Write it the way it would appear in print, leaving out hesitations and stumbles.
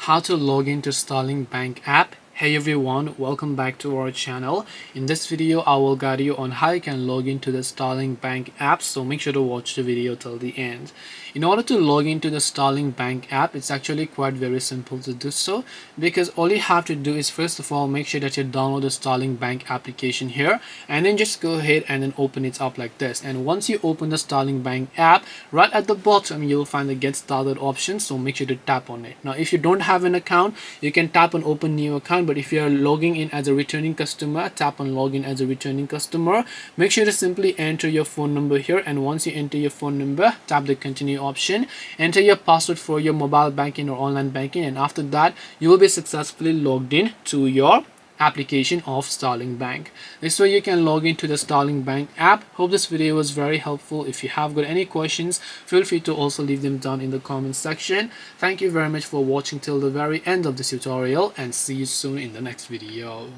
how to log into Starling Bank app. Hey everyone, welcome back to our channel. In this video, I will guide you on how you can log into the Starling Bank app, so make sure to watch the video till the end. In order to log into the Starling Bank app, it's actually quite very simple to do so, because all you have to do is first of all make sure that you download the Starling Bank application here, and then just go ahead and then open it up like this. And once you open the Starling Bank app, right at the bottom you'll find the Get Started option, so make sure to tap on it. Now if you don't have an account, you can tap on Open New Account, but if you are logging in as a returning customer, tap on Login as a returning customer. Make sure to simply enter your phone number here, and once you enter your phone number, tap the Continue option, enter your password for your mobile banking or online banking, and after that you will be successfully logged in to your application of Starling Bank. This way you can log into the Starling Bank app. Hope this video was very helpful. If you have got any questions, feel free to also leave them down in the comment section. Thank you very much for watching till the very end of this tutorial, and see you soon in the next video.